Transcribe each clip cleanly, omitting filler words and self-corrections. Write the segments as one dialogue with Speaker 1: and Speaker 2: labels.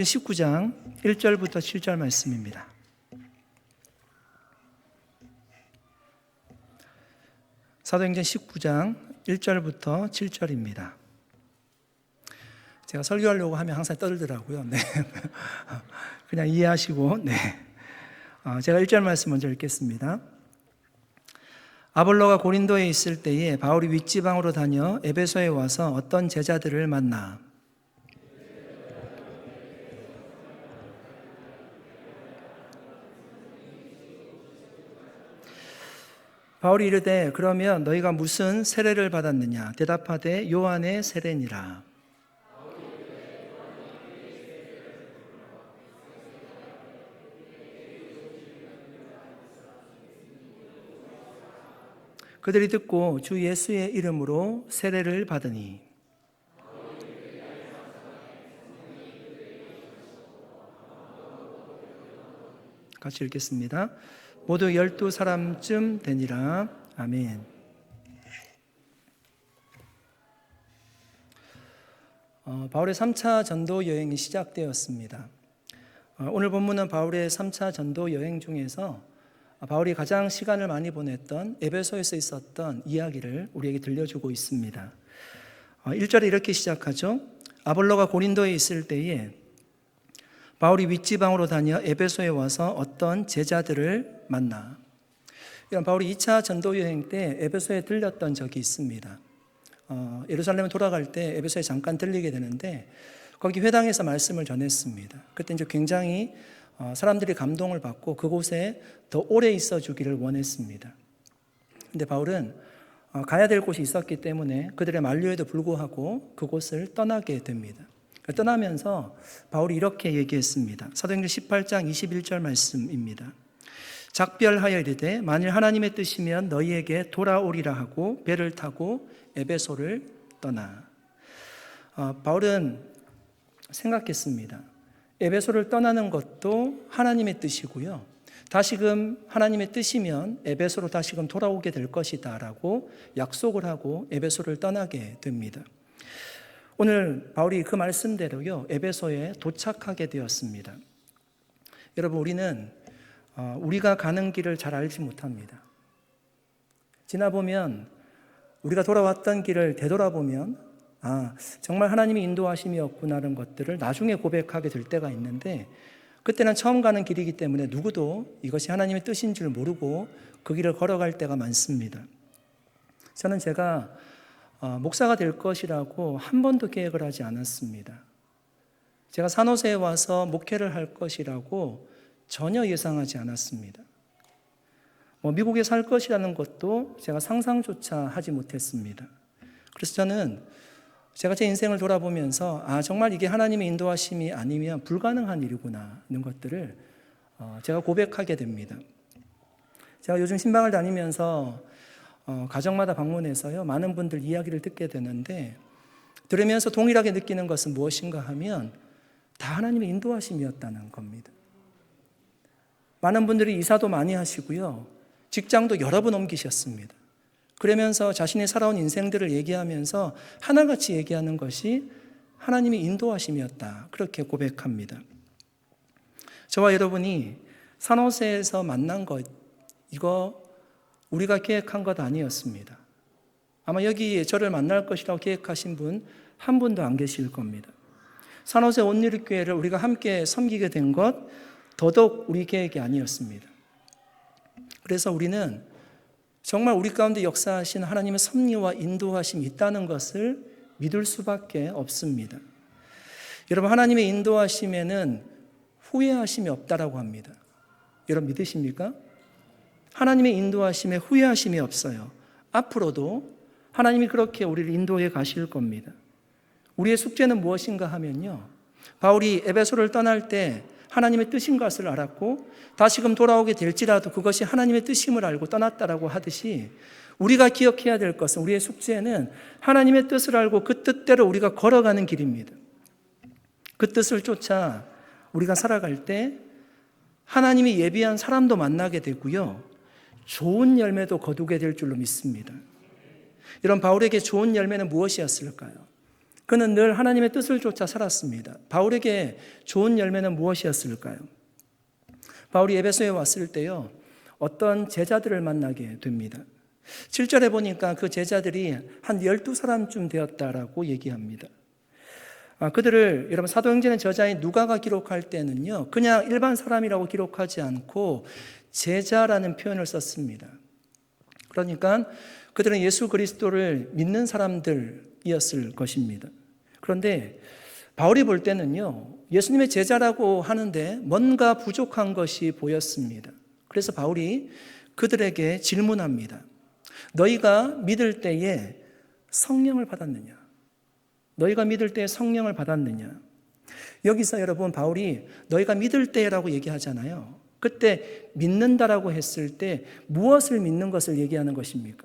Speaker 1: 19장 1절부터 7절 말씀입니다. 사도행전 19장 1절부터 7절입니다. 제가 설교하려고 하면 항상 떨더라고요. 네. 그냥 이해하시고, 네. 제가 1절 말씀 먼저 읽겠습니다. 아볼로가 고린도에 있을 때에 바울이 윗지방으로 다녀 에베소에 와서 어떤 제자들을 만나 바울이 이르되 그러면 너희가 무슨 세례를 받았느냐? 대답하되 요한의 세례니라. 그들이 듣고 주 예수의 이름으로 세례를 받으니 같이 읽겠습니다. 모두 12사람쯤 되니라. 아멘. 바울의 3차 전도 여행이 시작되었습니다. 오늘 본문은 바울의 3차 전도 여행 중에서 바울이 가장 시간을 많이 보냈던 에베소에서 있었던 이야기를 우리에게 들려주고 있습니다. 1절에 이렇게 시작하죠. 아볼로가 고린도에 있을 때에 바울이 윗지방으로 다녀 에베소에 와서 어떤 제자들을 만나. 이런 바울이 2차 전도 여행 때 에베소에 들렸던 적이 있습니다. 예루살렘에 돌아갈 때 에베소에 잠깐 들리게 되는데 거기 회당에서 말씀을 전했습니다. 그때 이제 굉장히 사람들이 감동을 받고 그곳에 더 오래 있어 주기를 원했습니다. 근데 바울은 가야 될 곳이 있었기 때문에 그들의 만류에도 불구하고 그곳을 떠나게 됩니다. 떠나면서 바울이 이렇게 얘기했습니다. 사도행전 18장 21절 말씀입니다. 작별하여 이르되 만일 하나님의 뜻이면 너희에게 돌아오리라 하고 배를 타고 에베소를 떠나. 바울은 생각했습니다. 에베소를 떠나는 것도 하나님의 뜻이고요. 다시금 하나님의 뜻이면 에베소로 다시금 돌아오게 될 것이다 라고 약속을 하고 에베소를 떠나게 됩니다. 오늘 바울이 그 말씀대로요 에베소에 도착하게 되었습니다. 여러분, 우리는 우리가 가는 길을 잘 알지 못합니다. 지나보면 우리가 돌아왔던 길을 되돌아보면 정말 하나님의 인도하심이었구나라는 것들을 나중에 고백하게 될 때가 있는데 그때는 처음 가는 길이기 때문에 누구도 이것이 하나님의 뜻인 줄 모르고 그 길을 걸어갈 때가 많습니다. 저는 제가 목사가 될 것이라고 한 번도 계획을 하지 않았습니다. 제가 산호세에 와서 목회를 할 것이라고 전혀 예상하지 않았습니다. 미국에 살 것이라는 것도 제가 상상조차 하지 못했습니다. 그래서 저는 제가 제 인생을 돌아보면서 정말 이게 하나님의 인도하심이 아니면 불가능한 일이구나 이런 것들을 제가 고백하게 됩니다. 제가 요즘 신방을 다니면서 가정마다 방문해서요 많은 분들 이야기를 듣게 되는데 들으면서 동일하게 느끼는 것은 무엇인가 하면 다 하나님의 인도하심이었다는 겁니다. 많은 분들이 이사도 많이 하시고요 직장도 여러 번 옮기셨습니다. 그러면서 자신이 살아온 인생들을 얘기하면서 하나같이 얘기하는 것이 하나님의 인도하심이었다 그렇게 고백합니다. 저와 여러분이 산호세에서 만난 것 이거 우리가 계획한 것 아니었습니다. 아마 여기 저를 만날 것이라고 계획하신 분 한 분도 안 계실 겁니다. 산호세 온누리교회를 우리가 함께 섬기게 된 것 더더욱 우리 계획이 아니었습니다. 그래서 우리는 정말 우리 가운데 역사하신 하나님의 섭리와 인도하심이 있다는 것을 믿을 수밖에 없습니다. 여러분, 하나님의 인도하심에는 후회하심이 없다라고 합니다. 여러분 믿으십니까? 하나님의 인도하심에 후회하심이 없어요. 앞으로도 하나님이 그렇게 우리를 인도해 가실 겁니다. 우리의 숙제는 무엇인가 하면요 바울이 에베소를 떠날 때 하나님의 뜻인 것을 알았고 다시금 돌아오게 될지라도 그것이 하나님의 뜻임을 알고 떠났다라고 하듯이 우리가 기억해야 될 것은 우리의 숙제는 하나님의 뜻을 알고 그 뜻대로 우리가 걸어가는 길입니다. 그 뜻을 쫓아 우리가 살아갈 때 하나님이 예비한 사람도 만나게 되고요 좋은 열매도 거두게 될 줄로 믿습니다. 이런 바울에게 좋은 열매는 무엇이었을까요? 그는 늘 하나님의 뜻을 쫓아 살았습니다. 바울에게 좋은 열매는 무엇이었을까요? 바울이 에베소에 왔을 때요, 어떤 제자들을 만나게 됩니다. 7절에 보니까 그 제자들이 한 12사람쯤 되었다라고 얘기합니다. 그들을 여러분 사도행전의 저자인 누가가 기록할 때는요, 그냥 일반 사람이라고 기록하지 않고 제자라는 표현을 썼습니다. 그러니까 그들은 예수 그리스도를 믿는 사람들이었을 것입니다. 그런데 바울이 볼 때는요, 예수님의 제자라고 하는데 뭔가 부족한 것이 보였습니다. 그래서 바울이 그들에게 질문합니다. 너희가 믿을 때에 성령을 받았느냐? 너희가 믿을 때에 성령을 받았느냐? 여기서 여러분 바울이 너희가 믿을 때라고 얘기하잖아요. 그때 믿는다라고 했을 때 무엇을 믿는 것을 얘기하는 것입니까?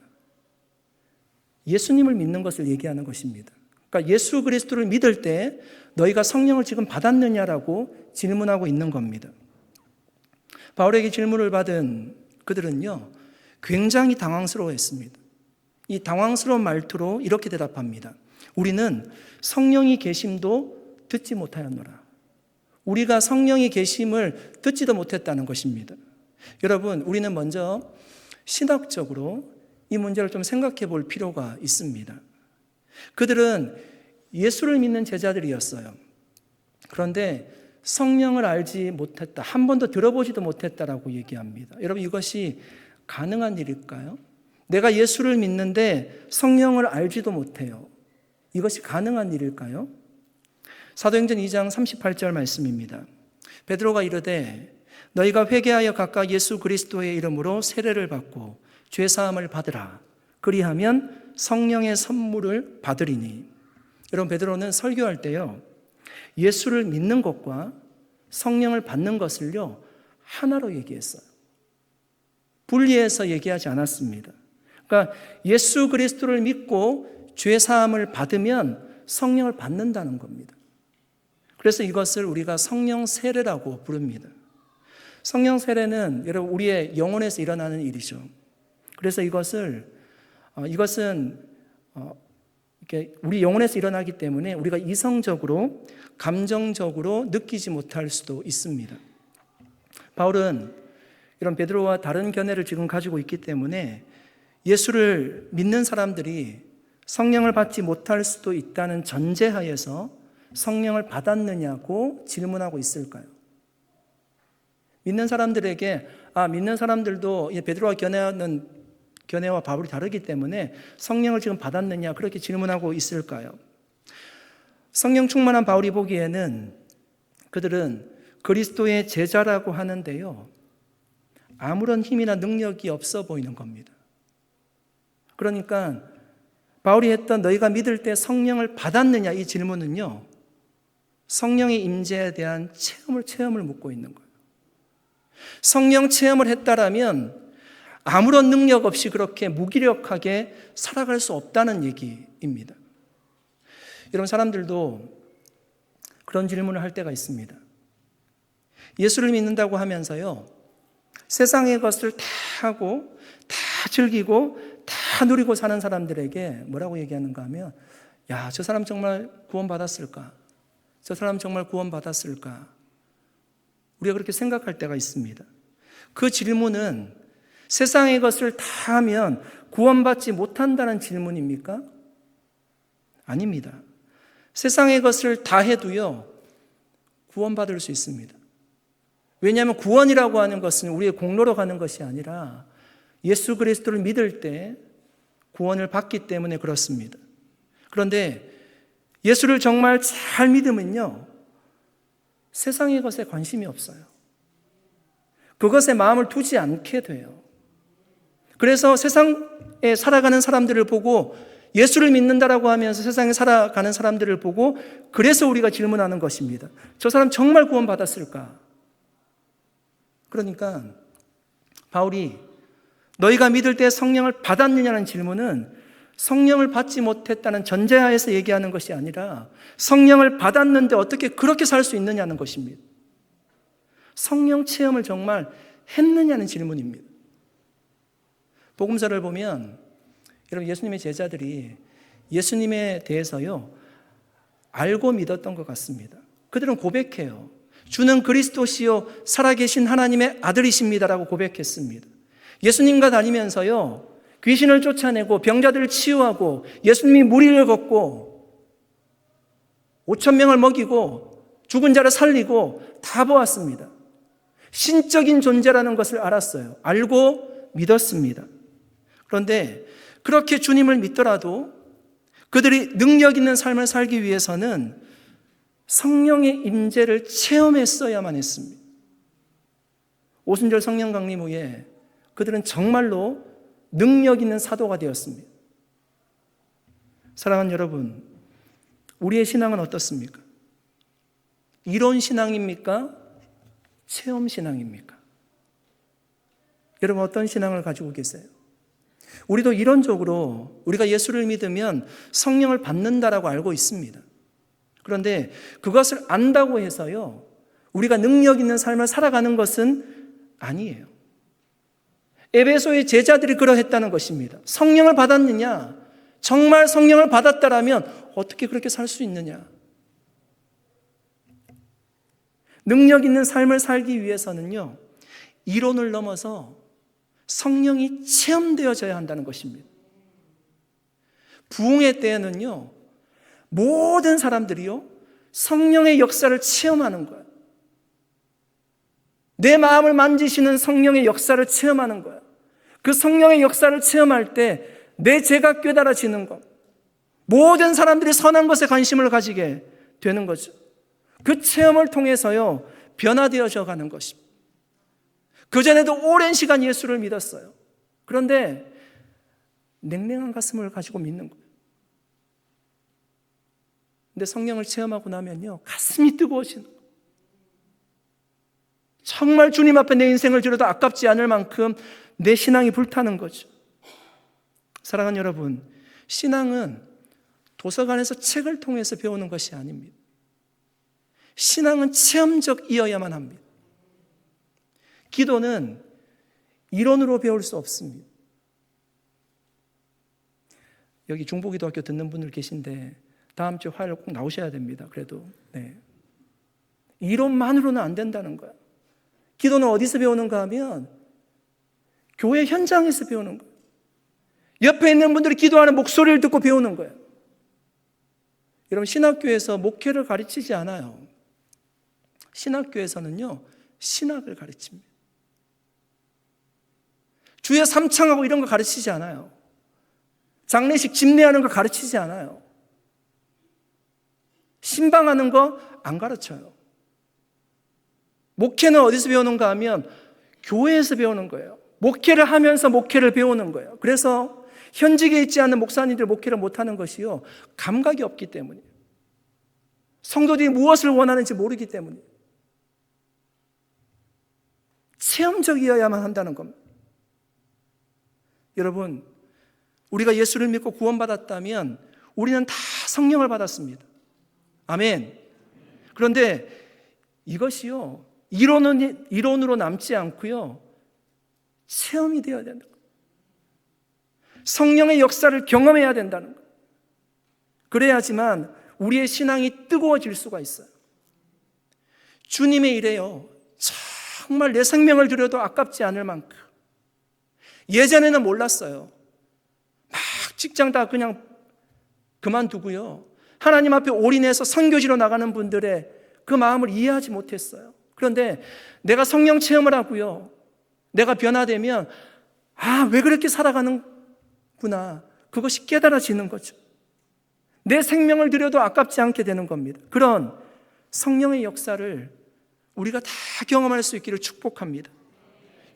Speaker 1: 예수님을 믿는 것을 얘기하는 것입니다. 그러니까 예수 그리스도를 믿을 때 너희가 성령을 지금 받았느냐라고 질문하고 있는 겁니다. 바울에게 질문을 받은 그들은요, 굉장히 당황스러워했습니다. 이 당황스러운 말투로 이렇게 대답합니다. 우리는 성령이 계심도 듣지 못하였노라. 우리가 성령이 계심을 듣지도 못했다는 것입니다. 여러분, 우리는 먼저 신학적으로 이 문제를 좀 생각해 볼 필요가 있습니다. 그들은 예수를 믿는 제자들이었어요. 그런데 성령을 알지 못했다, 한 번도 들어보지도 못했다라고 얘기합니다. 여러분, 이것이 가능한 일일까요? 내가 예수를 믿는데 성령을 알지도 못해요. 이것이 가능한 일일까요? 사도행전 2장 38절 말씀입니다. 베드로가 이르되 너희가 회개하여 각각 예수 그리스도의 이름으로 세례를 받고 죄사함을 받으라. 그리하면 성령의 선물을 받으리니. 여러분, 베드로는 설교할 때요, 예수를 믿는 것과 성령을 받는 것을요, 하나로 얘기했어요. 분리해서 얘기하지 않았습니다. 그러니까 예수 그리스도를 믿고 죄사함을 받으면 성령을 받는다는 겁니다. 그래서 이것을 우리가 성령 세례라고 부릅니다. 성령 세례는 여러분 우리의 영혼에서 일어나는 일이죠. 그래서 이것은 이렇게 우리 영혼에서 일어나기 때문에 우리가 이성적으로 감정적으로 느끼지 못할 수도 있습니다. 바울은 이런 베드로와 다른 견해를 지금 가지고 있기 때문에 예수를 믿는 사람들이 성령을 받지 못할 수도 있다는 전제하에서 성령을 받았느냐고 질문하고 있을까요? 믿는 사람들에게 믿는 사람들도 베드로와 견해와 바울이 다르기 때문에 성령을 지금 받았느냐 그렇게 질문하고 있을까요? 성령 충만한 바울이 보기에는 그들은 그리스도의 제자라고 하는데요, 아무런 힘이나 능력이 없어 보이는 겁니다. 그러니까 바울이 했던 너희가 믿을 때 성령을 받았느냐 이 질문은요, 성령의 임재에 대한 체험을 묻고 있는 거예요. 성령 체험을 했다라면 아무런 능력 없이 그렇게 무기력하게 살아갈 수 없다는 얘기입니다. 여러분, 사람들도 그런 질문을 할 때가 있습니다. 예수를 믿는다고 하면서요, 세상의 것을 다 하고 다 즐기고 다 누리고 사는 사람들에게 뭐라고 얘기하는가 하면, 야, 저 사람 정말 구원받았을까? 저 사람 정말 구원받았을까? 우리가 그렇게 생각할 때가 있습니다. 그 질문은 세상의 것을 다 하면 구원받지 못한다는 질문입니까? 아닙니다. 세상의 것을 다 해도요, 구원받을 수 있습니다. 왜냐하면 구원이라고 하는 것은 우리의 공로로 가는 것이 아니라 예수 그리스도를 믿을 때 구원을 받기 때문에 그렇습니다. 그런데 예수를 정말 잘 믿으면요, 세상의 것에 관심이 없어요. 그것에 마음을 두지 않게 돼요. 그래서 세상에 살아가는 사람들을 보고 예수를 믿는다라고 하면서 세상에 살아가는 사람들을 보고 그래서 우리가 질문하는 것입니다. 저 사람 정말 구원받았을까? 그러니까 바울이 너희가 믿을 때 성령을 받았느냐는 질문은 성령을 받지 못했다는 전제하에서 얘기하는 것이 아니라 성령을 받았는데 어떻게 그렇게 살 수 있느냐는 것입니다. 성령 체험을 정말 했느냐는 질문입니다. 복음서를 보면 여러분, 예수님의 제자들이 예수님에 대해서요, 알고 믿었던 것 같습니다. 그들은 고백해요. 주는 그리스도시요 살아계신 하나님의 아들이십니다라고 고백했습니다. 예수님과 다니면서요, 귀신을 쫓아내고 병자들을 치유하고 예수님이 무리를 걷고 5,000명을 먹이고 죽은 자를 살리고 다 보았습니다. 신적인 존재라는 것을 알았어요. 알고 믿었습니다. 그런데 그렇게 주님을 믿더라도 그들이 능력 있는 삶을 살기 위해서는 성령의 임재를 체험했어야만 했습니다. 오순절 성령 강림 후에 그들은 정말로 능력 있는 사도가 되었습니다. 사랑하는 여러분, 우리의 신앙은 어떻습니까? 이론 신앙입니까? 체험 신앙입니까? 여러분, 어떤 신앙을 가지고 계세요? 우리도 이론적으로 우리가 예수를 믿으면 성령을 받는다라고 알고 있습니다. 그런데 그것을 안다고 해서요, 우리가 능력 있는 삶을 살아가는 것은 아니에요. 에베소의 제자들이 그러했다는 것입니다. 성령을 받았느냐? 정말 성령을 받았다라면 어떻게 그렇게 살 수 있느냐? 능력 있는 삶을 살기 위해서는요, 이론을 넘어서 성령이 체험되어져야 한다는 것입니다. 부흥의 때에는요, 모든 사람들이요, 성령의 역사를 체험하는 거예요. 내 마음을 만지시는 성령의 역사를 체험하는 거예요. 그 성령의 역사를 체험할 때 내 죄가 깨달아지는 것, 모든 사람들이 선한 것에 관심을 가지게 되는 거죠. 그 체험을 통해서요, 변화되어져 가는 것입니다. 그전에도 오랜 시간 예수를 믿었어요. 그런데 냉랭한 가슴을 가지고 믿는 거예요. 근데 성령을 체험하고 나면요, 가슴이 뜨거워지는 거예요. 정말 주님 앞에 내 인생을 드려도 아깝지 않을 만큼 내 신앙이 불타는 거죠. 사랑하는 여러분, 신앙은 도서관에서 책을 통해서 배우는 것이 아닙니다. 신앙은 체험적이어야만 합니다. 기도는 이론으로 배울 수 없습니다. 여기 중보기도학교 듣는 분들 계신데 다음 주 화요일 꼭 나오셔야 됩니다. 그래도 이론만으로는 안 된다는 거예요. 기도는 어디서 배우는가 하면 교회 현장에서 배우는 거예요. 옆에 있는 분들이 기도하는 목소리를 듣고 배우는 거예요. 여러분, 신학교에서 목회를 가르치지 않아요. 신학교에서는요, 신학을 가르칩니다. 주여 삼창하고 이런 거 가르치지 않아요. 장례식 집례하는 거 가르치지 않아요. 신방하는 거 안 가르쳐요. 목회는 어디서 배우는가 하면 교회에서 배우는 거예요. 목회를 하면서 목회를 배우는 거예요. 그래서 현직에 있지 않은 목사님들 목회를 못하는 것이요, 감각이 없기 때문이에요. 성도들이 무엇을 원하는지 모르기 때문이에요. 체험적이어야만 한다는 겁니다. 여러분, 우리가 예수를 믿고 구원받았다면 우리는 다 성령을 받았습니다. 아멘. 그런데 이것이요, 이론으로 남지 않고요, 체험이 되어야 된다. 성령의 역사를 경험해야 된다는 거예요. 그래야지만 우리의 신앙이 뜨거워질 수가 있어요. 주님의 일에요, 정말 내 생명을 드려도 아깝지 않을 만큼. 예전에는 몰랐어요. 막 직장 다 그냥 그만두고요, 하나님 앞에 올인해서 선교지로 나가는 분들의 그 마음을 이해하지 못했어요. 그런데 내가 성령 체험을 하고요, 내가 변화되면 왜 그렇게 살아가는구나, 그것이 깨달아지는 거죠. 내 생명을 드려도 아깝지 않게 되는 겁니다. 그런 성령의 역사를 우리가 다 경험할 수 있기를 축복합니다.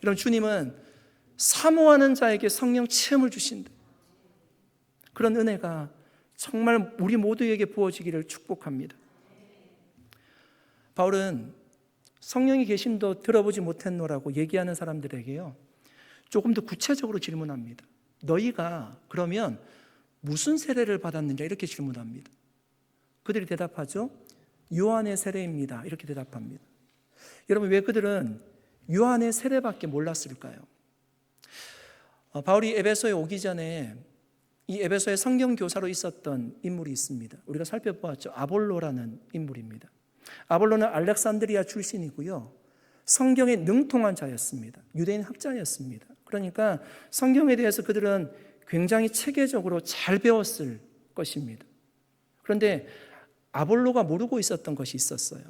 Speaker 1: 여러분, 주님은 사모하는 자에게 성령 체험을 주신다. 그런 은혜가 정말 우리 모두에게 부어지기를 축복합니다. 바울은 성령이 계심도 들어보지 못했노라고 얘기하는 사람들에게요, 조금 더 구체적으로 질문합니다. 너희가 그러면 무슨 세례를 받았느냐, 이렇게 질문합니다. 그들이 대답하죠. 요한의 세례입니다, 이렇게 대답합니다. 여러분, 왜 그들은 요한의 세례밖에 몰랐을까요? 바울이 에베소에 오기 전에 이 에베소의 성경 교사로 있었던 인물이 있습니다. 우리가 살펴보았죠. 아볼로라는 인물입니다. 아볼로는 알렉산드리아 출신이고요. 성경에 능통한 자였습니다. 유대인 학자였습니다. 그러니까 성경에 대해서 그들은 굉장히 체계적으로 잘 배웠을 것입니다. 그런데 아볼로가 모르고 있었던 것이 있었어요.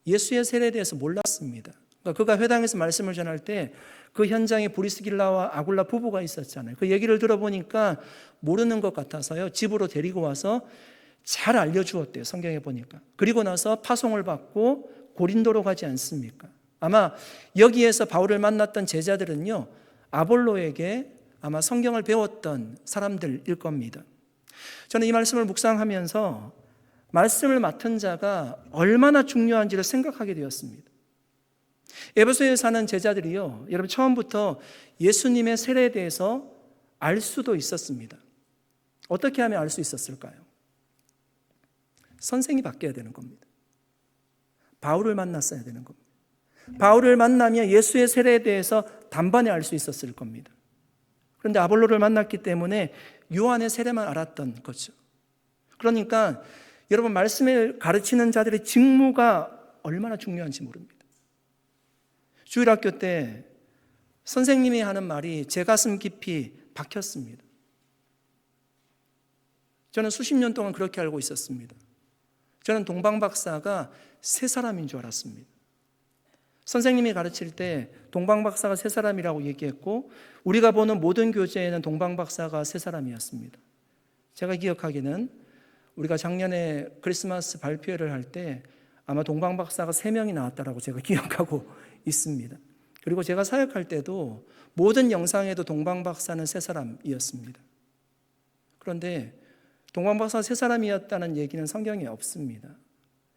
Speaker 1: 예수의 세례에 대해서 몰랐습니다. 그러니까 그가 회당에서 말씀을 전할 때 그 현장에 브리스길라와 아굴라 부부가 있었잖아요. 그 얘기를 들어보니까 모르는 것 같아서요, 집으로 데리고 와서 잘 알려주었대요. 성경에 보니까. 그리고 나서 파송을 받고 고린도로 가지 않습니까? 아마 여기에서 바울을 만났던 제자들은요, 아볼로에게 아마 성경을 배웠던 사람들일 겁니다. 저는 이 말씀을 묵상하면서 말씀을 맡은 자가 얼마나 중요한지를 생각하게 되었습니다. 에베소에 사는 제자들이요, 여러분 처음부터 예수님의 세례에 대해서 알 수도 있었습니다. 어떻게 하면 알 수 있었을까요? 선생이 바뀌어야 되는 겁니다. 바울을 만났어야 되는 겁니다. 바울을 만나면 예수의 세례에 대해서 단번에 알 수 있었을 겁니다. 그런데 아볼로를 만났기 때문에 요한의 세례만 알았던 거죠. 그러니까 여러분, 말씀을 가르치는 자들의 직무가 얼마나 중요한지 모릅니다. 주일학교 때 선생님이 하는 말이 제 가슴 깊이 박혔습니다. 저는 수십 년 동안 그렇게 알고 있었습니다. 저는 동방박사가 세 사람인 줄 알았습니다. 선생님이 가르칠 때 동방박사가 세 사람이라고 얘기했고, 우리가 보는 모든 교재에는 동방박사가 세 사람이었습니다. 제가 기억하기는 우리가 작년에 크리스마스 발표회를 할 때 아마 동방박사가 3명이 나왔다라고 제가 기억하고 있습니다. 그리고 제가 사역할 때도 모든 영상에도 동방박사는 3사람이었습니다. 그런데 동방박사 3사람이었다는 얘기는 성경에 없습니다.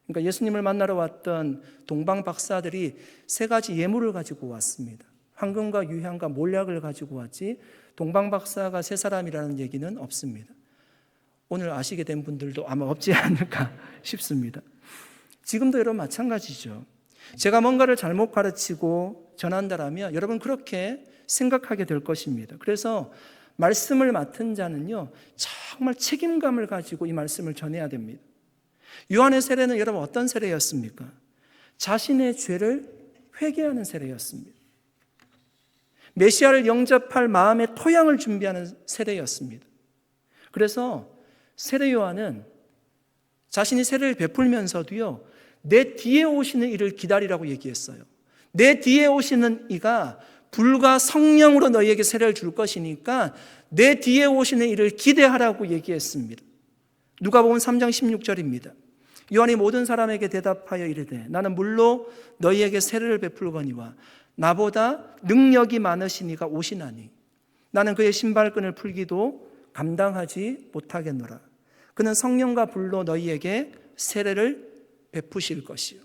Speaker 1: 그러니까 예수님을 만나러 왔던 동방박사들이 3가지 예물을 가지고 왔습니다. 황금과 유향과 몰약을 가지고 왔지 동방박사가 3사람이라는 얘기는 없습니다. 오늘 아시게 된 분들도 아마 없지 않을까 싶습니다. 지금도 여러분 마찬가지죠. 제가 뭔가를 잘못 가르치고 전한다라면 여러분 그렇게 생각하게 될 것입니다. 그래서 말씀을 맡은 자는요, 정말 책임감을 가지고 이 말씀을 전해야 됩니다. 요한의 세례는 여러분 어떤 세례였습니까? 자신의 죄를 회개하는 세례였습니다. 메시아를 영접할 마음의 토양을 준비하는 세례였습니다. 그래서 세례 요한은 자신이 세례를 베풀면서도요, 내 뒤에 오시는 이를 기다리라고 얘기했어요. 내 뒤에 오시는 이가 불과 성령으로 너희에게 세례를 줄 것이니까 내 뒤에 오시는 이를 기대하라고 얘기했습니다. 누가복음 3장 16절입니다. 요한이 모든 사람에게 대답하여 이르되 나는 물로 너희에게 세례를 베풀거니와 나보다 능력이 많으신 이가 오시나니 나는 그의 신발끈을 풀기도 감당하지 못하겠노라. 그는 성령과 불로 너희에게 세례를 베푸실 것이요.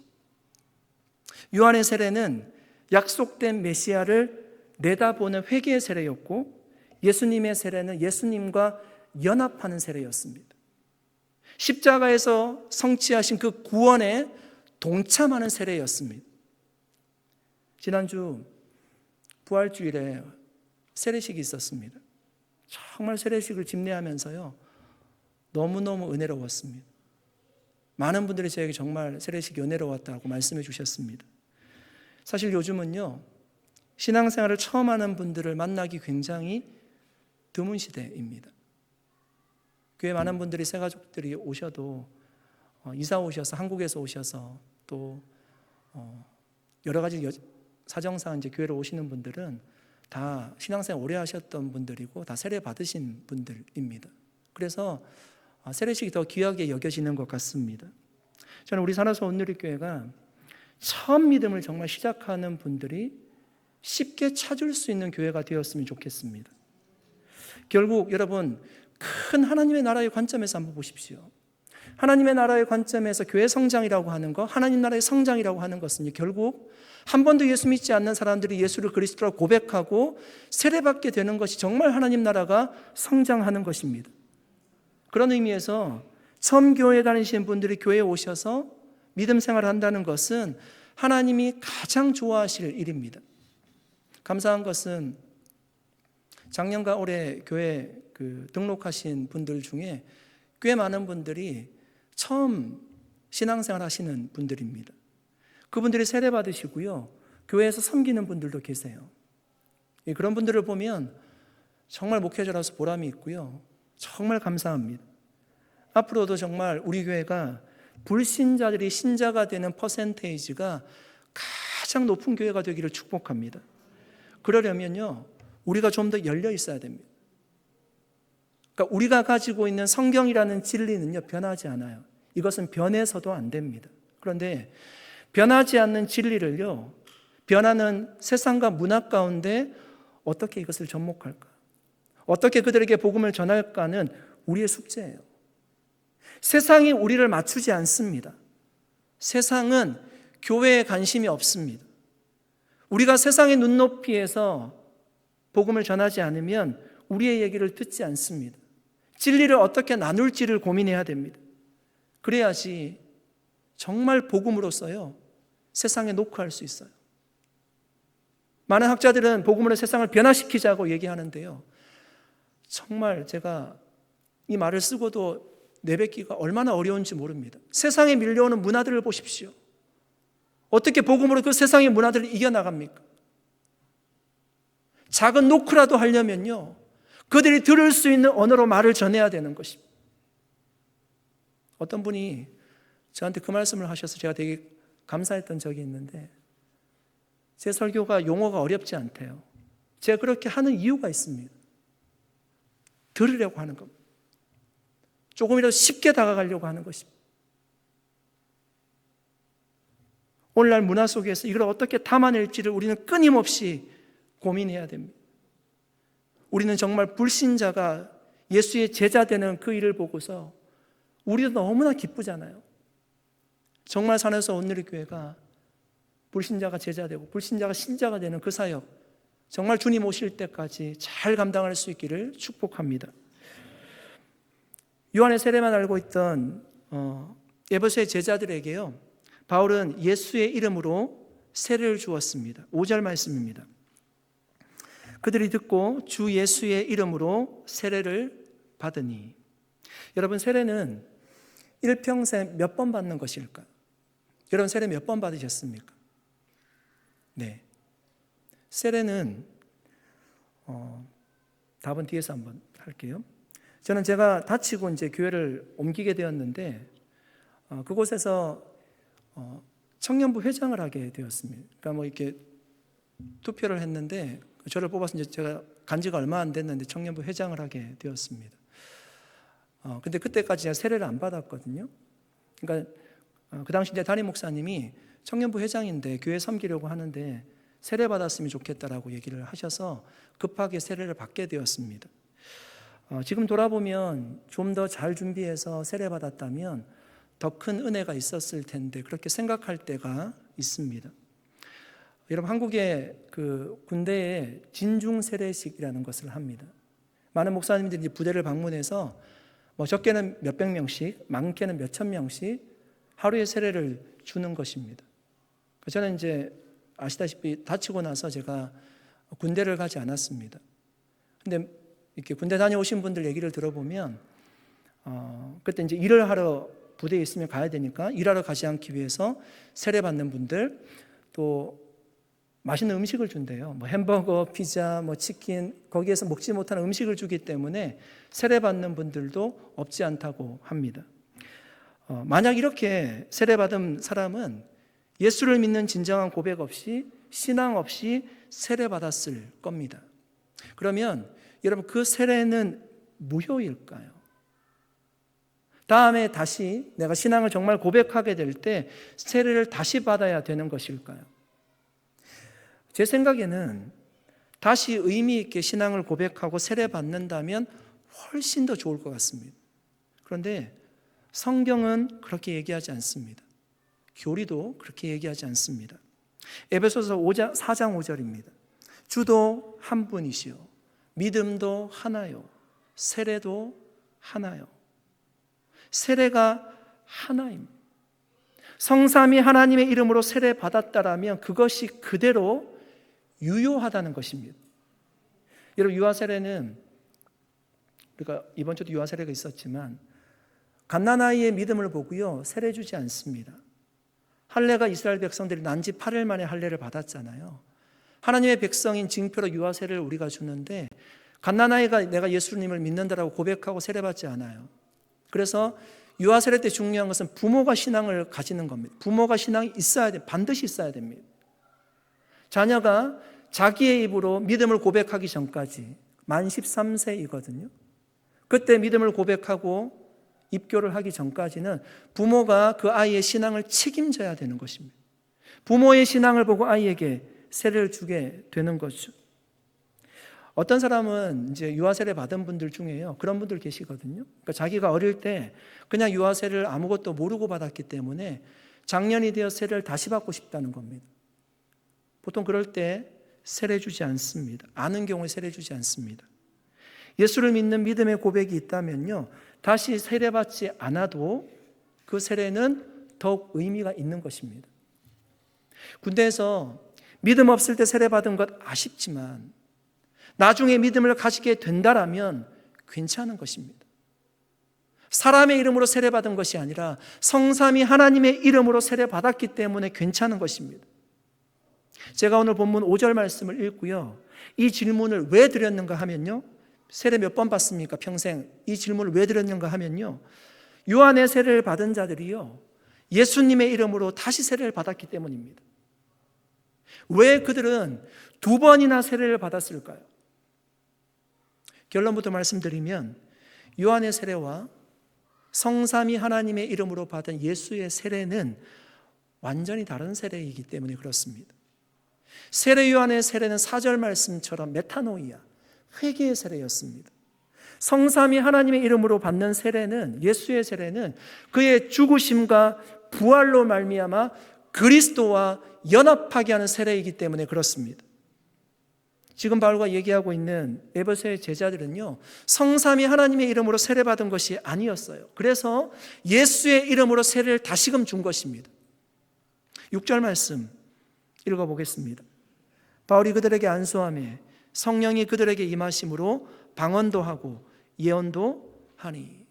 Speaker 1: 요한의 세례는 약속된 메시아를 내다보는 회개의 세례였고, 예수님의 세례는 예수님과 연합하는 세례였습니다. 십자가에서 성취하신 그 구원에 동참하는 세례였습니다. 지난주 부활주일에 세례식이 있었습니다. 정말 세례식을 집례하면서요, 너무너무 은혜로웠습니다. 많은 분들이 저에게 정말 세례식이 은혜로웠다고 말씀해 주셨습니다. 사실 요즘은요, 신앙생활을 처음 하는 분들을 만나기 굉장히 드문 시대입니다. 교회 많은 분들이 새가족들이 오셔도 이사 오셔서 한국에서 오셔서 또 여러 가지 사정상 이제 교회로 오시는 분들은 다 신앙생활 오래 하셨던 분들이고 다 세례 받으신 분들입니다. 그래서 세례식이 더 귀하게 여겨지는 것 같습니다. 저는 우리 산하서 온누리교회가 처음 믿음을 정말 시작하는 분들이 쉽게 찾을 수 있는 교회가 되었으면 좋겠습니다. 결국 여러분, 큰 하나님의 나라의 관점에서 한번 보십시오. 하나님의 나라의 관점에서 교회 성장이라고 하는 것, 하나님 나라의 성장이라고 하는 것은 결국 한 번도 예수 믿지 않는 사람들이 예수를 그리스도라고 고백하고 세례받게 되는 것이 정말 하나님 나라가 성장하는 것입니다. 그런 의미에서 처음 교회 다니시는 분들이 교회에 오셔서 믿음 생활을 한다는 것은 하나님이 가장 좋아하실 일입니다. 감사한 것은 작년과 올해 교회 등록하신 분들 중에 꽤 많은 분들이 처음 신앙생활 하시는 분들입니다. 그분들이 세례 받으시고요, 교회에서 섬기는 분들도 계세요. 그런 분들을 보면 정말 목회자로서 보람이 있고요, 정말 감사합니다. 앞으로도 정말 우리 교회가 불신자들이 신자가 되는 퍼센테이지가 가장 높은 교회가 되기를 축복합니다. 그러려면요, 우리가 좀 더 열려 있어야 됩니다. 그러니까 우리가 가지고 있는 성경이라는 진리는요, 변하지 않아요. 이것은 변해서도 안 됩니다. 그런데 변하지 않는 진리를요, 변하는 세상과 문화 가운데 어떻게 이것을 접목할까? 어떻게 그들에게 복음을 전할까는 우리의 숙제예요. 세상이 우리를 맞추지 않습니다. 세상은 교회에 관심이 없습니다. 우리가 세상의 눈높이에서 복음을 전하지 않으면 우리의 얘기를 듣지 않습니다. 진리를 어떻게 나눌지를 고민해야 됩니다. 그래야지 정말 복음으로써요, 세상에 녹화할 수 있어요. 많은 학자들은 복음으로 세상을 변화시키자고 얘기하는데요, 정말 제가 이 말을 쓰고도 내뱉기가 얼마나 어려운지 모릅니다. 세상에 밀려오는 문화들을 보십시오. 어떻게 복음으로 그 세상의 문화들을 이겨나갑니까? 작은 노크라도 하려면요, 그들이 들을 수 있는 언어로 말을 전해야 되는 것입니다. 어떤 분이 저한테 그 말씀을 하셔서 제가 되게 감사했던 적이 있는데, 제 설교가 용어가 어렵지 않대요. 제가 그렇게 하는 이유가 있습니다. 들으려고 하는 겁니다. 조금이라도 쉽게 다가가려고 하는 것입니다. 오늘날 문화 속에서 이걸 어떻게 담아낼지를 우리는 끊임없이 고민해야 됩니다. 우리는 정말 불신자가 예수의 제자 되는 그 일을 보고서 우리도 너무나 기쁘잖아요. 정말 산에서 온누리교회가 불신자가 제자 되고 불신자가 신자가 되는 그 사역, 정말 주님 오실 때까지 잘 감당할 수 있기를 축복합니다. 요한의 세례만 알고 있던 에베소의 제자들에게요, 바울은 예수의 이름으로 세례를 주었습니다. 5절 말씀입니다. 그들이 듣고 주 예수의 이름으로 세례를 받으니. 여러분, 세례는 일평생 몇 번 받는 것일까? 여러분, 세례 몇 번 받으셨습니까? 네. 세례는 답은 뒤에서 한번 할게요. 저는 제가 다치고 이제 교회를 옮기게 되었는데, 그곳에서 청년부 회장을 하게 되었습니다. 그러니까 뭐 이렇게 투표를 했는데 저를 뽑아서 이제 제가 간 지가 얼마 안 됐는데 청년부 회장을 하게 되었습니다. 근데 그때까지 제가 세례를 안 받았거든요. 그러니까 그 당시 이제 담임 목사님이 청년부 회장인데 교회 섬기려고 하는데 세례 받았으면 좋겠다라고 얘기를 하셔서 급하게 세례를 받게 되었습니다. 지금 돌아보면 좀 더 잘 준비해서 세례 받았다면 더 큰 은혜가 있었을 텐데 그렇게 생각할 때가 있습니다. 여러분, 한국의 그 군대에 진중 세례식이라는 것을 합니다. 많은 목사님들이 부대를 방문해서 뭐 적게는 몇백 명씩, 많게는 몇천 명씩 하루에 세례를 주는 것입니다. 저는 이제 아시다시피 다치고 나서 제가 군대를 가지 않았습니다. 근데 이렇게 군대 다녀오신 분들 얘기를 들어보면 그때 이제 일을 하러 부대에 있으면 가야 되니까 일하러 가지 않기 위해서 세례 받는 분들, 또 맛있는 음식을 준대요. 뭐 햄버거, 피자, 뭐 치킨, 거기에서 먹지 못하는 음식을 주기 때문에 세례 받는 분들도 없지 않다고 합니다. 만약 이렇게 세례 받은 사람은 예수를 믿는 진정한 고백 없이, 신앙 없이 세례 받았을 겁니다. 그러면 여러분, 그 세례는 무효일까요? 다음에 다시 내가 신앙을 정말 고백하게 될 때 세례를 다시 받아야 되는 것일까요? 제 생각에는 다시 의미 있게 신앙을 고백하고 세례 받는다면 훨씬 더 좋을 것 같습니다. 그런데 성경은 그렇게 얘기하지 않습니다. 교리도 그렇게 얘기하지 않습니다. 에베소서 4장 5절입니다. 주도 한 분이시요, 믿음도 하나요, 세례도 하나요. 세례가 하나입니다. 성삼위 하나님의 이름으로 세례 받았다라면 그것이 그대로 유효하다는 것입니다. 여러분, 유아 세례는 우리가 이번 주도 유아 세례가 있었지만 갓난아이의 믿음을 보고요 세례 주지 않습니다. 할례가 이스라엘 백성들이 난지 8일 만에 할례를 받았잖아요. 하나님의 백성인 징표로 유아 세례를 우리가 주는데 갓난아이가 내가 예수님을 믿는다라고 고백하고 세례받지 않아요. 그래서 유아 세례 때 중요한 것은 부모가 신앙을 가지는 겁니다. 부모가 신앙이 있어야 돼, 반드시 있어야 됩니다. 자녀가 자기의 입으로 믿음을 고백하기 전까지 만 13세이거든요. 그때 믿음을 고백하고 입교를 하기 전까지는 부모가 그 아이의 신앙을 책임져야 되는 것입니다. 부모의 신앙을 보고 아이에게 세례를 주게 되는 거죠. 어떤 사람은 이제 유아 세례 받은 분들 중에요 그런 분들 계시거든요. 그러니까 자기가 어릴 때 그냥 유아 세례를 아무것도 모르고 받았기 때문에 장년이 되어 세례를 다시 받고 싶다는 겁니다. 보통 그럴 때 세례 주지 않습니다. 아는 경우에 세례 주지 않습니다. 예수를 믿는 믿음의 고백이 있다면요 다시 세례받지 않아도 그 세례는 더욱 의미가 있는 것입니다. 군대에서 믿음 없을 때 세례받은 것 아쉽지만 나중에 믿음을 가지게 된다라면 괜찮은 것입니다. 사람의 이름으로 세례받은 것이 아니라 성삼위 하나님의 이름으로 세례받았기 때문에 괜찮은 것입니다. 제가 오늘 본문 5절 말씀을 읽고요 이 질문을 왜 드렸는가 하면요 세례 몇 번 받습니까? 평생. 이 질문을 왜 드렸는가 하면요 요한의 세례를 받은 자들이요 예수님의 이름으로 다시 세례를 받았기 때문입니다. 왜 그들은 2번이나 세례를 받았을까요? 결론부터 말씀드리면 요한의 세례와 성삼위 하나님의 이름으로 받은 예수의 세례는 완전히 다른 세례이기 때문에 그렇습니다. 세례 요한의 세례는 4절 말씀처럼 메타노이아, 회개의 세례였습니다. 성삼위 하나님의 이름으로 받는 세례는, 예수의 세례는 그의 죽으심과 부활로 말미암아 그리스도와 연합하게 하는 세례이기 때문에 그렇습니다. 지금 바울과 얘기하고 있는 에베소의 제자들은요 성삼위 하나님의 이름으로 세례받은 것이 아니었어요. 그래서 예수의 이름으로 세례를 다시금 준 것입니다. 6절 말씀 읽어보겠습니다. 바울이 그들에게 안수하며 성령이 그들에게 임하심으로 방언도 하고 예언도 하니.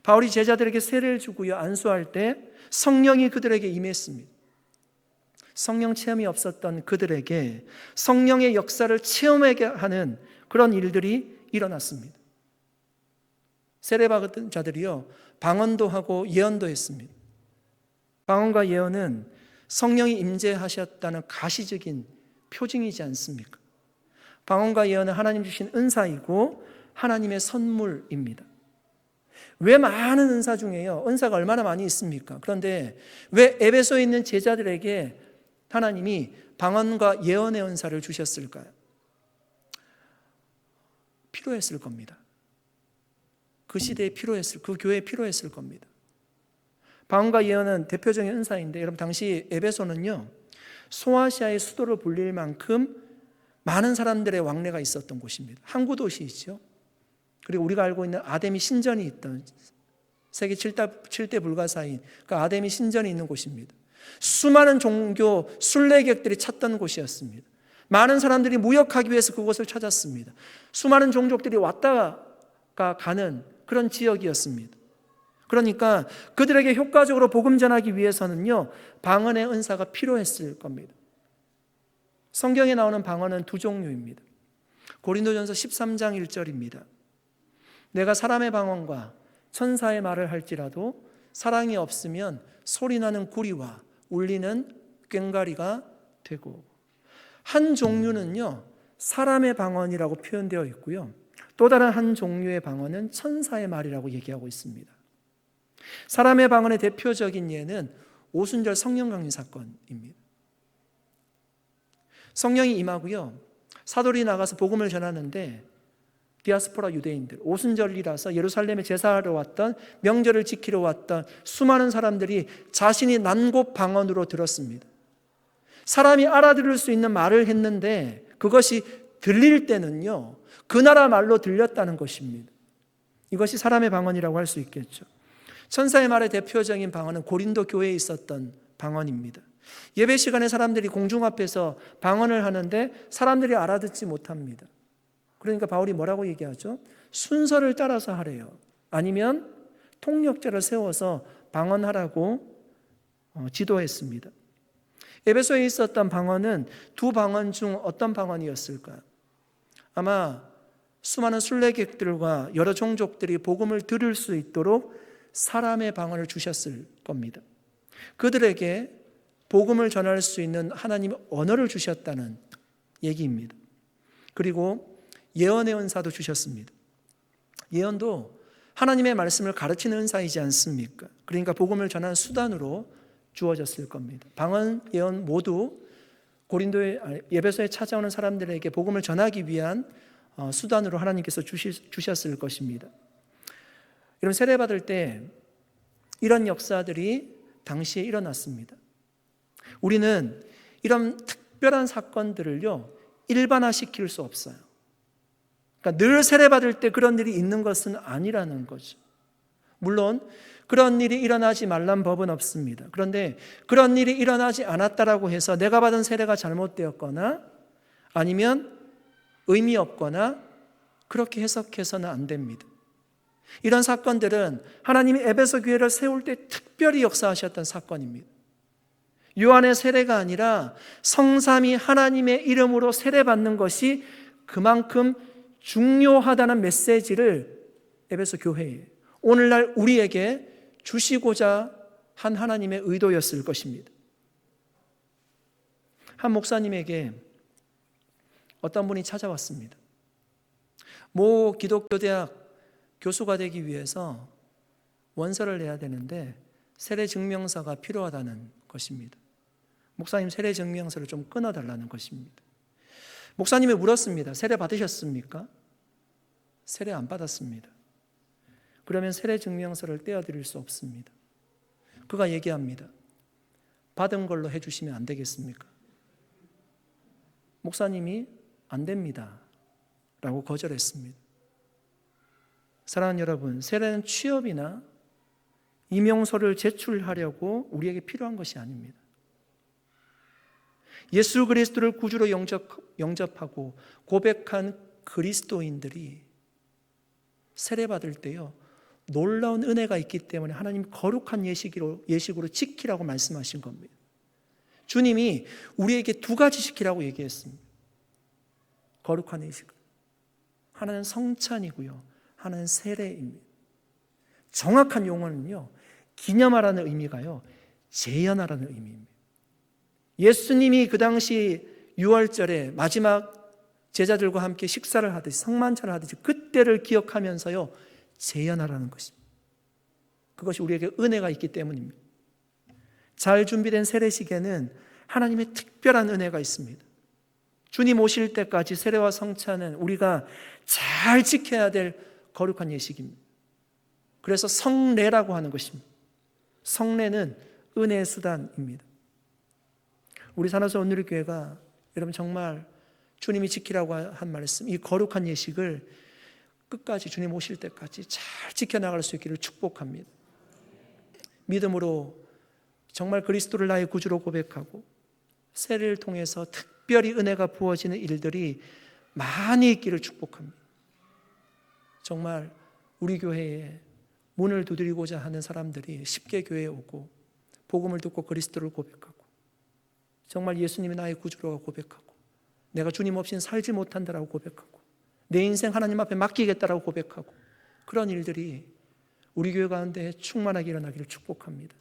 Speaker 1: 바울이 제자들에게 세례를 주고요 안수할 때 성령이 그들에게 임했습니다. 성령 체험이 없었던 그들에게 성령의 역사를 체험하게 하는 그런 일들이 일어났습니다. 세례받은 자들이요 방언도 하고 예언도 했습니다. 방언과 예언은 성령이 임재하셨다는 가시적인 표징이지 않습니까? 방언과 예언은 하나님 주신 은사이고 하나님의 선물입니다. 왜 많은 은사 중에요 은사가 얼마나 많이 있습니까? 그런데 왜 에베소에 있는 제자들에게 하나님이 방언과 예언의 은사를 주셨을까요? 필요했을 겁니다. 그 시대에 필요했을, 그 교회에 필요했을 겁니다. 방언과 예언은 대표적인 은사인데 여러분 당시 에베소는요 소아시아의 수도를 불릴 만큼 많은 사람들의 왕래가 있었던 곳입니다. 항구 도시이죠. 그리고 우리가 알고 있는 아데미 신전이 있던 세계 7대 불가사인 그 아데미 신전이 있는 곳입니다. 수많은 종교 순례객들이 찾던 곳이었습니다. 많은 사람들이 무역하기 위해서 그곳을 찾았습니다. 수많은 종족들이 왔다가 가는 그런 지역이었습니다. 그러니까 그들에게 효과적으로 복음 전하기 위해서는요 방언의 은사가 필요했을 겁니다. 성경에 나오는 방언은 2종류입니다. 고린도전서 13장 1절입니다. 내가 사람의 방언과 천사의 말을 할지라도 사랑이 없으면 소리나는 구리와 울리는 꽹과리가 되고. 한 종류는요 사람의 방언이라고 표현되어 있고요 또 다른 한 종류의 방언은 천사의 말이라고 얘기하고 있습니다. 사람의 방언의 대표적인 예는 오순절 성령 강림 사건입니다. 성령이 임하고요 사도들이 나가서 복음을 전하는데 디아스포라 유대인들, 오순절이라서 예루살렘에 제사하러 왔던, 명절을 지키러 왔던 수많은 사람들이 자신이 난 곳 방언으로 들었습니다. 사람이 알아들을 수 있는 말을 했는데 그것이 들릴 때는요 그 나라 말로 들렸다는 것입니다. 이것이 사람의 방언이라고 할 수 있겠죠. 천사의 말의 대표적인 방언은 고린도 교회에 있었던 방언입니다. 예배 시간에 사람들이 공중 앞에서 방언을 하는데 사람들이 알아듣지 못합니다. 그러니까 바울이 뭐라고 얘기하죠? 순서를 따라서 하래요. 아니면 통역자를 세워서 방언하라고 지도했습니다. 에베소에 있었던 방언은 두 방언 중 어떤 방언이었을까요? 아마 수많은 순례객들과 여러 종족들이 복음을 들을 수 있도록 사람의 방언을 주셨을 겁니다. 그들에게 복음을 전할 수 있는 하나님의 언어를 주셨다는 얘기입니다. 그리고 예언의 은사도 주셨습니다. 예언도 하나님의 말씀을 가르치는 은사이지 않습니까? 그러니까 복음을 전하는 수단으로 주어졌을 겁니다. 방언, 예언 모두 에베소에 찾아오는 사람들에게 복음을 전하기 위한 수단으로 하나님께서 주셨을 것입니다. 여러분, 세례받을 때 이런 역사들이 당시에 일어났습니다. 우리는 이런 특별한 사건들을요, 일반화시킬 수 없어요. 그러니까 늘 세례받을 때 그런 일이 있는 것은 아니라는 거죠. 물론 그런 일이 일어나지 말란 법은 없습니다. 그런데 그런 일이 일어나지 않았다라고 해서 내가 받은 세례가 잘못되었거나 아니면 의미 없거나 그렇게 해석해서는 안 됩니다. 이런 사건들은 하나님이 에베소 교회를 세울 때 특별히 역사하셨던 사건입니다. 요한의 세례가 아니라 성삼위 하나님의 이름으로 세례받는 것이 그만큼 중요하다는 메시지를 에베소 교회에 오늘날 우리에게 주시고자 한 하나님의 의도였을 것입니다. 한 목사님에게 어떤 분이 찾아왔습니다. 모 기독교 대학 교수가 되기 위해서 원서를 내야 되는데 세례 증명서가 필요하다는 것입니다. 목사님, 세례 증명서를 좀 끊어달라는 것입니다. 목사님이 물었습니다. 세례 받으셨습니까? 세례 안 받았습니다. 그러면 세례 증명서를 떼어드릴 수 없습니다. 그가 얘기합니다. 받은 걸로 해주시면 안 되겠습니까? 목사님이 안 됩니다 라고 거절했습니다. 사랑하는 여러분, 세례는 취업이나 임용서를 제출하려고 우리에게 필요한 것이 아닙니다. 예수 그리스도를 구주로 영접하고 고백한 그리스도인들이 세례받을 때요, 놀라운 은혜가 있기 때문에 하나님 거룩한 예식으로 지키라고 말씀하신 겁니다. 주님이 우리에게 두 가지 지키라고 얘기했습니다. 거룩한 예식을. 하나는 성찬이고요, 하나는 세례입니다. 정확한 용어는요, 기념하라는 의미가요, 재현하라는 의미입니다. 예수님이 그 당시 6월절에 마지막 제자들과 함께 식사를 하듯이, 성만찬을 하듯이 그때를 기억하면서요, 재현하라는 것입니다. 그것이 우리에게 은혜가 있기 때문입니다. 잘 준비된 세례식에는 하나님의 특별한 은혜가 있습니다. 주님 오실 때까지 세례와 성찬은 우리가 잘 지켜야 될 거룩한 예식입니다. 그래서 성례라고 하는 것입니다. 성례는 은혜의 수단입니다. 우리 산호서 온누리교회가 여러분 정말 주님이 지키라고 한 말씀, 이 거룩한 예식을 끝까지 주님 오실 때까지 잘 지켜나갈 수 있기를 축복합니다. 믿음으로 정말 그리스도를 나의 구주로 고백하고 세례를 통해서 특별히 은혜가 부어지는 일들이 많이 있기를 축복합니다. 정말 우리 교회에 문을 두드리고자 하는 사람들이 쉽게 교회에 오고 복음을 듣고 그리스도를 고백하고 정말 예수님이 나의 구주로 고백하고 내가 주님 없이는 살지 못한다라고 고백하고 내 인생 하나님 앞에 맡기겠다라고 고백하고 그런 일들이 우리 교회 가운데 충만하게 일어나기를 축복합니다.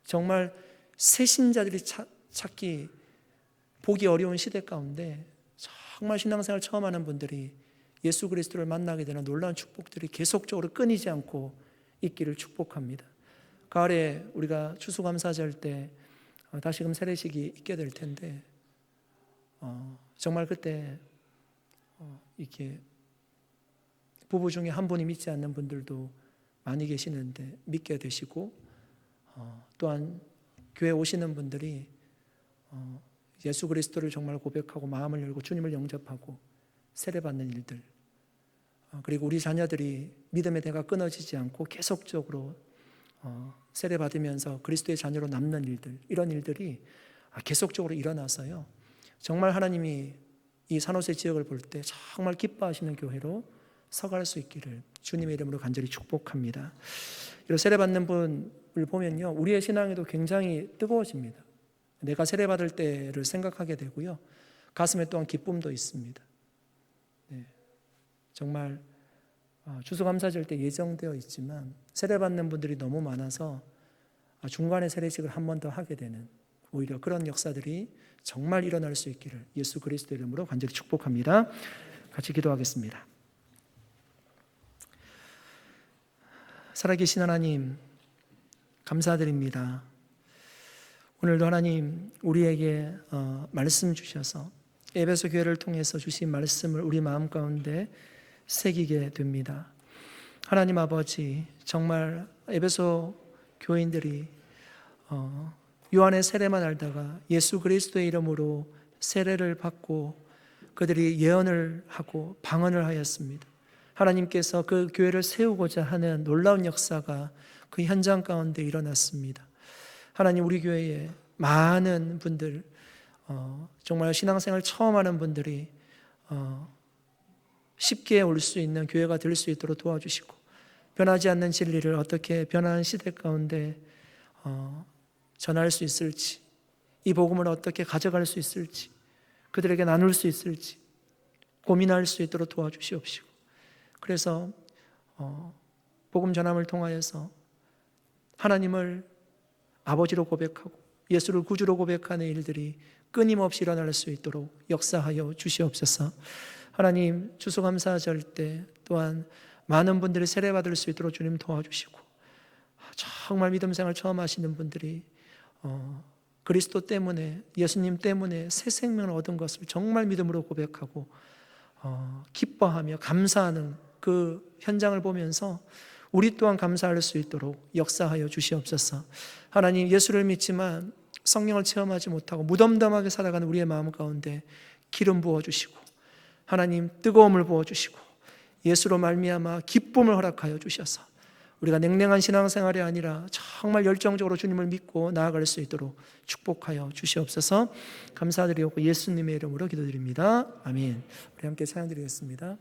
Speaker 1: 정말 새신자들이 찾기 보기 어려운 시대 가운데 정말 신앙생활 처음 하는 분들이 예수 그리스도를 만나게 되는 놀라운 축복들이 계속적으로 끊이지 않고 있기를 축복합니다. 가을에 우리가 추수감사절 때 다시금 세례식이 있게 될 텐데 정말 그때 이렇게 부부 중에 한 분이 믿지 않는 분들도 많이 계시는데 믿게 되시고 또한 교회 오시는 분들이 예수 그리스도를 정말 고백하고 마음을 열고 주님을 영접하고 세례받는 일들, 그리고 우리 자녀들이 믿음의 대가 끊어지지 않고 계속적으로 세례받으면서 그리스도의 자녀로 남는 일들, 이런 일들이 계속적으로 일어나서요 정말 하나님이 이 산호세 지역을 볼 때 정말 기뻐하시는 교회로 서갈 수 있기를 주님의 이름으로 간절히 축복합니다. 이런 세례받는 분을 보면요, 우리의 신앙에도 굉장히 뜨거워집니다. 내가 세례받을 때를 생각하게 되고요, 가슴에 또한 기쁨도 있습니다. 네, 정말 추수감사절 때 예정되어 있지만 세례받는 분들이 너무 많아서 중간에 세례식을 한 번 더 하게 되는, 오히려 그런 역사들이 정말 일어날 수 있기를 예수 그리스도 이름으로 간절히 축복합니다. 같이 기도하겠습니다. 살아계신 하나님, 감사드립니다. 오늘도 하나님 우리에게 말씀 주셔서 에베소 교회를 통해서 주신 말씀을 우리 마음 가운데 새기게 됩니다. 하나님 아버지, 정말 에베소 교인들이 요한의 세례만 알다가 예수 그리스도의 이름으로 세례를 받고 그들이 예언을 하고 방언을 하였습니다. 하나님께서 그 교회를 세우고자 하는 놀라운 역사가 그 현장 가운데 일어났습니다. 하나님, 우리 교회에 많은 분들, 정말 신앙생활 처음 하는 분들이 쉽게 올 수 있는 교회가 될 수 있도록 도와주시고, 변하지 않는 진리를 어떻게 변화한 시대 가운데 전할 수 있을지, 이 복음을 어떻게 가져갈 수 있을지, 그들에게 나눌 수 있을지 고민할 수 있도록 도와주시옵시고, 그래서 복음 전함을 통하여서 하나님을 아버지로 고백하고 예수를 구주로 고백하는 일들이 끊임없이 일어날 수 있도록 역사하여 주시옵소서. 하나님, 추수감사절 때 또한 많은 분들이 세례받을 수 있도록 주님 도와주시고, 정말 믿음 생활 처음 하시는 분들이 그리스도 때문에, 예수님 때문에 새 생명을 얻은 것을 정말 믿음으로 고백하고 기뻐하며 감사하는 그 현장을 보면서 우리 또한 감사할 수 있도록 역사하여 주시옵소서. 하나님, 예수를 믿지만 성령을 체험하지 못하고 무덤덤하게 살아가는 우리의 마음 가운데 기름 부어주시고, 하나님 뜨거움을 부어주시고, 예수로 말미암아 기쁨을 허락하여 주셔서 우리가 냉랭한 신앙생활이 아니라 정말 열정적으로 주님을 믿고 나아갈 수 있도록 축복하여 주시옵소서. 감사드리고 예수님의 이름으로 기도드립니다. 아멘. 우리 함께 찬양드리겠습니다.